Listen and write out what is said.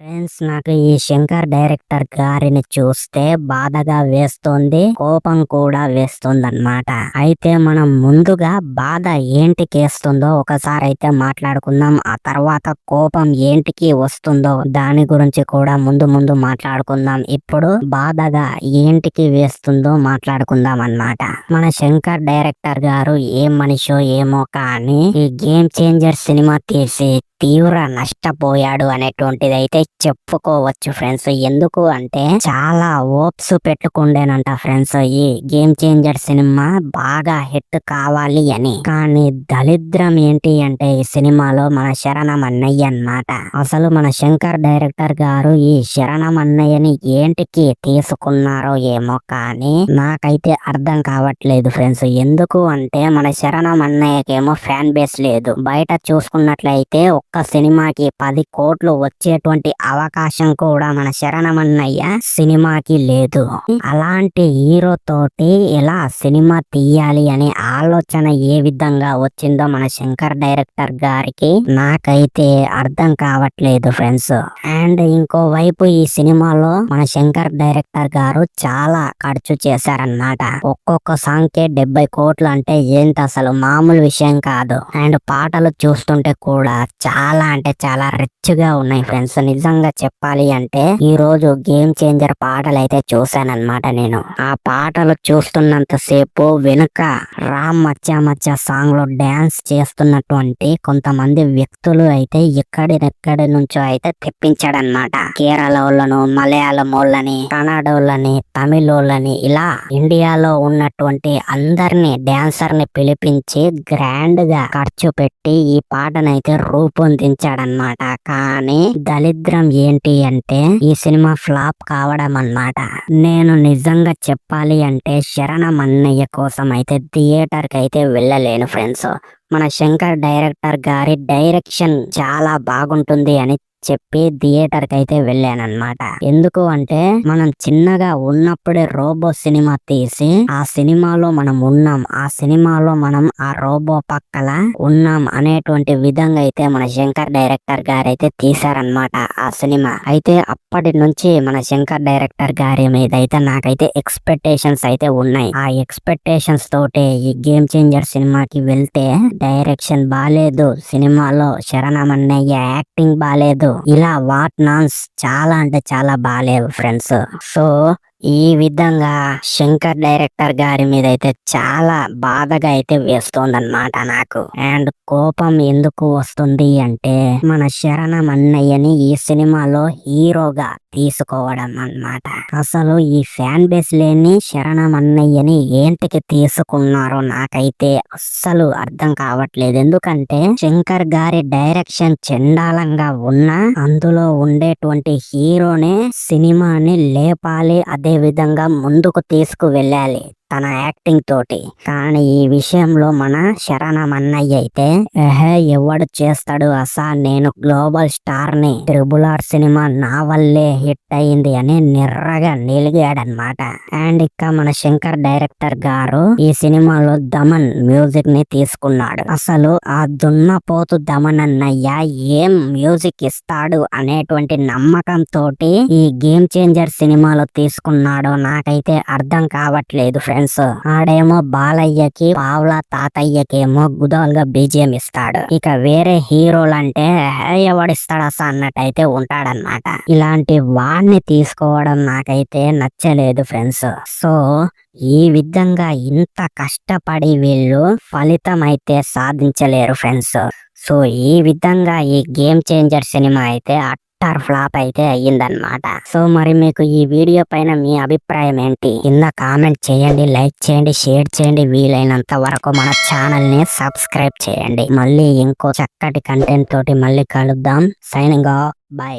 Friends, నాకు ఈ Shankar director గారిని చూస్తే బాధగా వేస్తోంది, కోపం కూడా వేస్తుందన్నమాట. అయితే మనం ముందుగా బాధ ఏంటికేస్తుందో ఒకసారి అయితే మాట్లాడుకుందాం. ఆ తర్వాత కోపం ఏంటికి వస్తుందో దాని గురించి కూడా ముందు మాట్లాడుకుందాం. ఇప్పుడు బాధగా ఏంటికి వేస్తుందో మాట్లాడుకుందాం అన్నమాట. మన శంకర్ డైరెక్టర్ గారు ఏం మనిషో ఏమో కానీ ఈ గేమ్ చేంజర్ సినిమా తీసి తీవ్ర నష్టపోయాడు అనేటువంటిది అయితే చెప్పుకోవచ్చు ఫ్రెండ్స్. ఎందుకు అంటే చాలా ఓప్స్ పెట్టుకుండేనంట ఫ్రెండ్స్ ఈ గేమ్ చేంజర్ సినిమా బాగా హిట్ కావాలి అని. కానీ దరిద్రం ఏంటి అంటే ఈ సినిమాలో మన శరణం అన్నయ్య అన్నమాట. అసలు మన శంకర్ డైరెక్టర్ గారు ఈ శరణం అన్నయ్యని ఏంటికి తీసుకున్నారో ఏమో కానీ నాకైతే అర్థం కావట్లేదు ఫ్రెండ్స్. ఎందుకు అంటే మన శరణం అన్నయ్యకేమో ఫ్యాన్ బేస్ లేదు. బయట చూసుకున్నట్లయితే ఒక్క సినిమాకి 10 కోట్లు వచ్చేటువంటి అవకాశం కూడా మన శరణమన్నయ్య సినిమాకి లేదు. అలాంటి హీరో తోటి ఎలా సినిమా తీయాలి అనే ఆలోచన ఏ విధంగా వచ్చిందో మన శంకర్ డైరెక్టర్ గారికి నాకైతే అర్థం కావట్లేదు ఫ్రెండ్స్. అండ్ ఇంకో వైపు ఈ సినిమాలో మన శంకర్ డైరెక్టర్ గారు చాలా ఖర్చు చేశారన్నమాట. ఒక్కొక్క సాంగ్ కే 70 కోట్లు అంటే ఏంటి అసలు మామూలు విషయం కాదు. అండ్ పాటలు చూస్తుంటే కూడా చాలా రిచ్ గా ఉన్నాయి ఫ్రెండ్స్. నిజంగా చెప్పాలి అంటే ఈ రోజు గేమ్ చేంజర్ పాటలు అయితే చూసానన్నమాట. నేను ఆ పాటలు చూస్తున్నంత సేపు వెనుక రామ్ మచ్చా మచ్చా సాంగ్ లో డాన్స్ చేస్తున్నటువంటి కొంతమంది వ్యక్తులు అయితే ఎక్కడి నుంచో అయితే తెప్పించాడనమాట. కేరళ వాళ్ళను, మలయాళం వాళ్ళని, కన్నడ వాళ్ళని, తమిళ వాళ్ళని ఇలా ఇండియాలో ఉన్నటువంటి అందరినీ డాన్సర్ ని పిలిపించి గ్రాండ్ గా ఖర్చు పెట్టి ఈ పాటనైతే రూపొందించాడనమాట. కానీ దరిద్రం ఏంటి అంటే ఈ సినిమా ఫ్లాప్ కావడం అన్నమాట. నేను నిజంగా చెప్పాలి అంటే శరణం అన్నయ్య కోసం అయితే థియేటర్ కి అయితే వెళ్ళలేను ఫ్రెండ్స్. మన శంకర్ డైరెక్టర్ గారి డైరెక్షన్ చాలా బాగుంటుంది అని చెప్పి థియేటర్ కి అయితే వెళ్ళానన్నమాట. ఎందుకు అంటే మనం చిన్నగా ఉన్నప్పుడే రోబో సినిమా తీసి ఆ సినిమాలో మనం ఉన్నాం, ఆ సినిమాలో మనం ఆ రోబో పక్కల ఉన్నాం అనేటువంటి విధంగా అయితే మన శంకర్ డైరెక్టర్ గారు అయితే తీశారనమాట ఆ సినిమా. అయితే అప్పటి నుంచి మన శంకర్ డైరెక్టర్ గారి మీద అయితే నాకైతే ఎక్స్పెక్టేషన్స్ అయితే ఉన్నాయి. ఆ ఎక్స్పెక్టేషన్స్ తోటే ఈ గేమ్ చేంజర్ సినిమాకి వెళ్తే డైరెక్షన్ బాలేదు, సినిమాలో శరణం అన్నయ్య యాక్టింగ్ బాలేదు, ఇలా వాట్ నాన్స్ చాలా అంటే చాలా బాలేవు ఫ్రెండ్స్. సో ఈ విధంగా శంకర్ డైరెక్టర్ గారి మీద అయితే చాలా బాధగా అయితే వేస్తోందన్నమాట నాకు. అండ్ కోపం ఎందుకు వస్తుంది అంటే మన శరణం అన్నయ్యని ఈ సినిమాలో హీరోగా తీసుకోవడం అన్నమాట. అసలు ఈ ఫ్యాన్ బేస్ లేని శరణం అన్నయ్యని ఏంటికి తీసుకున్నారో నాకైతే అస్సలు అర్థం కావట్లేదు. ఎందుకంటే శంకర్ గారి డైరెక్షన్ చండాలంగా ఉన్నా అందులో ఉండేటువంటి హీరోనే సినిమాని లేపాలి, అదే విధంగా ముందుకు తీసుకు వెళ్ళాలి తన యాక్టింగ్ తోటి. కానీ ఈ విషయంలో మన శరణం అన్నయ్య అయితే ఎవడు చేస్తాడు అసా, నేను గ్లోబల్ స్టార్ ని, RRR సినిమా నా వల్లే హిట్ అయింది అని నిర్రగా నిలిగాడనమాట. అండ్ ఇక మన శంకర్ డైరెక్టర్ గారు ఈ సినిమాలో దమన్ మ్యూజిక్ ని తీసుకున్నాడు. అసలు ఆ దున్నపోతు దమన్ అన్నయ్య ఏం మ్యూజిక్ ఇస్తాడు అనేటువంటి నమ్మకం తోటి ఈ గేమ్ చేంజర్ సినిమాలో తీసుకున్నాడో నాకైతే అర్థం కావట్లేదు ఫ్రెండ్స్. ఆడేమో బాలయ్యకి, పావుల తాతయ్యకేమో గుదాలుగా బీజిఎం ఇస్తాడు. ఇక వేరే హీరోలంటే ఎవడిస్తాడసా అన్నట్టయితే ఉంటాడనమాట. ఇలాంటి వాడిని తీసుకోవడం నాకైతే నచ్చలేదు ఫ్రెండ్స్. సో ఈ విధంగా ఇంత కష్టపడి వీళ్ళు ఫలితం అయితే సాధించలేరు ఫ్రెండ్స్. సో ఈ విధంగా ఈ గేమ్ చేంజర్ సినిమా అయితే ఫ్లాప్ అయితే అయ్యిందన్నమాట. సో మరి మీకు ఈ వీడియో పైన మీ అభిప్రాయం ఏంటి? కింద కామెంట్ చేయండి, లైక్ చేయండి, షేర్ చేయండి, వీలైనంత వరకు మన ఛానల్ ని సబ్స్క్రైబ్ చేయండి. మళ్ళీ ఇంకో చక్కటి కంటెంట్ తోటి మళ్ళీ కలుద్దాం. Signing off, by.